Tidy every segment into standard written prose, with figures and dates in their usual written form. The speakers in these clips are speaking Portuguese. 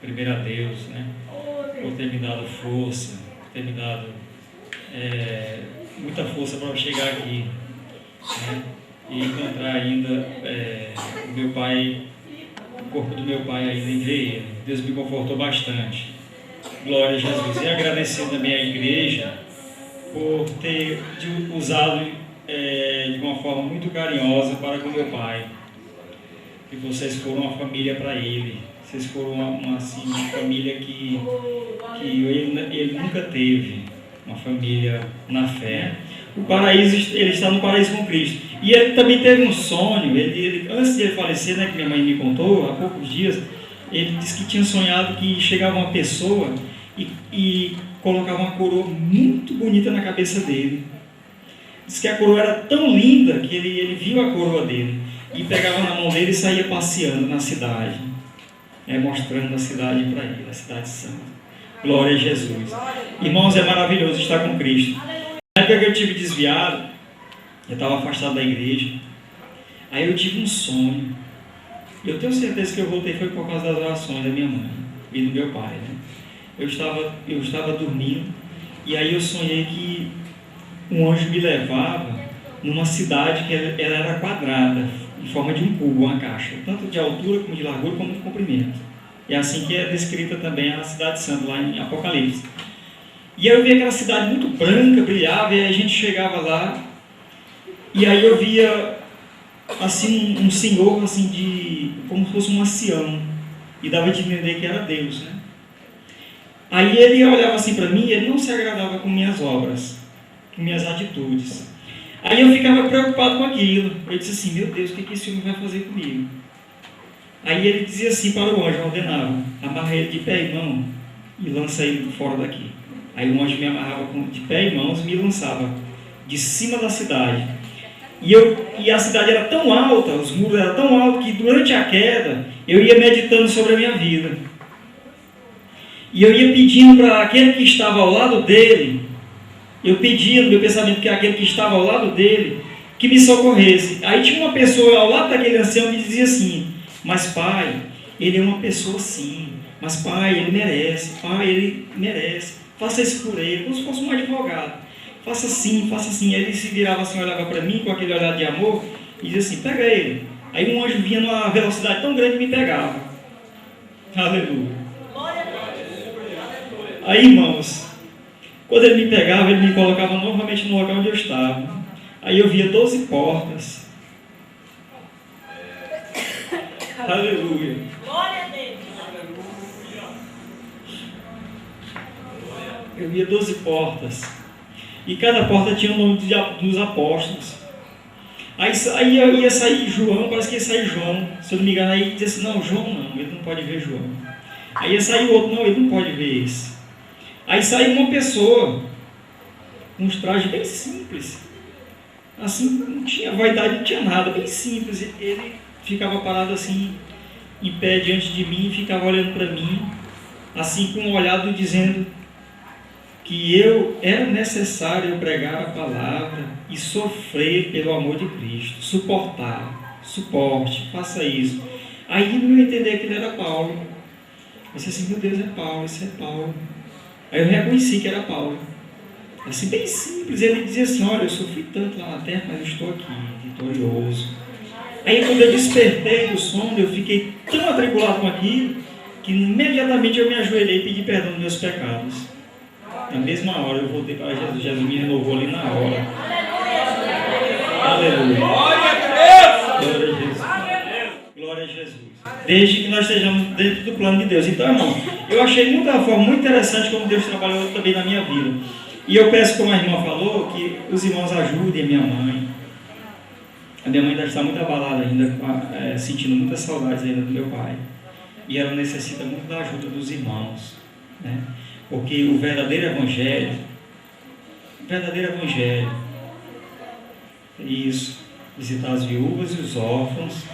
primeiro a Deus, né? Por ter me dado força, por ter me dado muita força para chegar aqui, né? E encontrar ainda o meu pai, o corpo do meu pai ainda em ver ele. Deus me confortou bastante. Glória a Jesus. E agradecer também à igreja por ter usado de uma forma muito carinhosa para com meu pai. Que vocês foram uma família para ele. Vocês foram uma família que ele nunca teve. Uma família na fé. O paraíso, ele está no paraíso com Cristo. E ele também teve um sonho. Antes de ele falecer, né, que minha mãe me contou, há poucos dias, ele disse que tinha sonhado que chegava uma pessoa e colocava uma coroa muito bonita na cabeça dele. Diz que a coroa era tão linda que ele viu a coroa dele e pegava na mão dele e saía passeando na cidade, mostrando a cidade para ele, a cidade santa. Glória a Jesus. Irmãos, é maravilhoso estar com Cristo. Na época que eu tive desviado, eu estava afastado da igreja, aí eu tive um sonho. E eu tenho certeza que eu voltei foi por causa das orações da minha mãe e do meu pai, né? Eu estava dormindo e aí eu sonhei que um anjo me levava numa cidade que ela era quadrada, em forma de um cubo, uma caixa, tanto de altura como de largura como de comprimento. É assim que é descrita também a cidade santa lá em Apocalipse. E aí eu via aquela cidade muito branca, brilhava, e aí a gente chegava lá e aí eu via assim um senhor assim como se fosse um ancião, e dava de entender que era Deus, né? Aí ele olhava assim para mim e ele não se agradava com minhas obras, com minhas atitudes. Aí eu ficava preocupado com aquilo. Eu disse assim, meu Deus, o que esse homem vai fazer comigo? Aí ele dizia assim para o anjo, ordenava, amarra ele de pé e mão e lança ele fora daqui. Aí o anjo me amarrava de pé e mãos e me lançava de cima da cidade. E a cidade era tão alta, os muros eram tão altos, que durante a queda eu ia meditando sobre a minha vida. E eu ia pedindo para aquele que estava ao lado dele, eu pedia no meu pensamento que aquele que estava ao lado dele, que me socorresse. Aí tinha uma pessoa ao lado daquele ancião que dizia assim, mas pai, ele é uma pessoa sim, mas pai, ele merece, faça isso por ele, como se fosse um advogado, faça assim. Aí ele se virava assim, olhava para mim com aquele olhar de amor, e dizia assim, pega ele. Aí um anjo vinha numa velocidade tão grande que me pegava. Aleluia. Aí, irmãos, quando ele me pegava, ele me colocava novamente no local onde eu estava. Aí eu via 12 portas. Aleluia. Glória a Deus. Eu via 12 portas. E cada porta tinha o nome dos apóstolos. Aí ia sair João, parece que ia sair João. Se eu não me engano, aí dizia assim, não, João não, ele não pode ver João. Aí ia sair outro, não, ele não pode ver esse. Aí saiu uma pessoa, com uns trajes bem simples, assim, não tinha vaidade, não tinha nada, bem simples. Ele ficava parado assim, em pé diante de mim, e ficava olhando para mim, assim com um olhado dizendo que era necessário pregar a palavra e sofrer pelo amor de Cristo, suporte, faça isso. Aí no meu entender que ele era Paulo. Eu disse assim, meu Deus, é Paulo, isso é Paulo. Aí eu reconheci que era Paulo. Assim, bem simples. Ele dizia assim, olha, eu sofri tanto lá na terra, mas eu estou aqui, vitorioso. Aí quando eu despertei do sono, eu fiquei tão atribulado com aquilo, que imediatamente eu me ajoelhei e pedi perdão dos meus pecados. Na mesma hora eu voltei para Jesus. Jesus me renovou ali na hora. Aleluia. Glória a Jesus. Glória a Jesus. Desde que nós estejamos dentro do plano de Deus. Então, irmão, eu achei muita forma muito interessante como Deus trabalhou também na minha vida. E eu peço, como a irmã falou, que os irmãos ajudem a minha mãe. A minha mãe ainda está muito abalada ainda, sentindo muitas saudades ainda do meu pai. E ela necessita muito da ajuda dos irmãos, né? Porque o verdadeiro evangelho, é isso, visitar as viúvas e os órfãos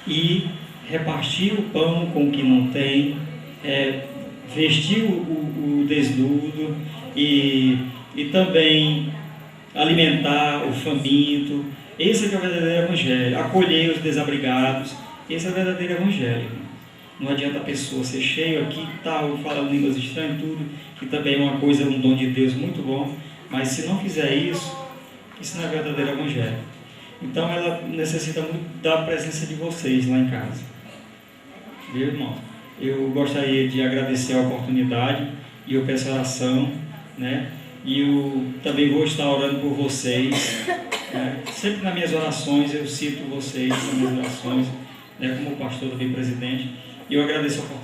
e repartir o pão com o que não tem, vestir o desnudo e também alimentar o faminto. Esse é o verdadeiro evangelho. Acolher os desabrigados. Esse é o verdadeiro evangelho. Não adianta a pessoa ser cheio aqui, tal, falando línguas estranhas, tudo, que também é uma coisa, um dom de Deus muito bom, mas se não fizer isso, isso não é verdadeiro evangelho. Então ela necessita muito da presença de vocês lá em casa. Viu, irmão? Eu gostaria de agradecer a oportunidade e eu peço oração, né? E eu também vou estar orando por vocês, né? Sempre nas minhas orações eu cito vocês nas minhas orações, né? Como pastor também presidente. E eu agradeço a oportunidade.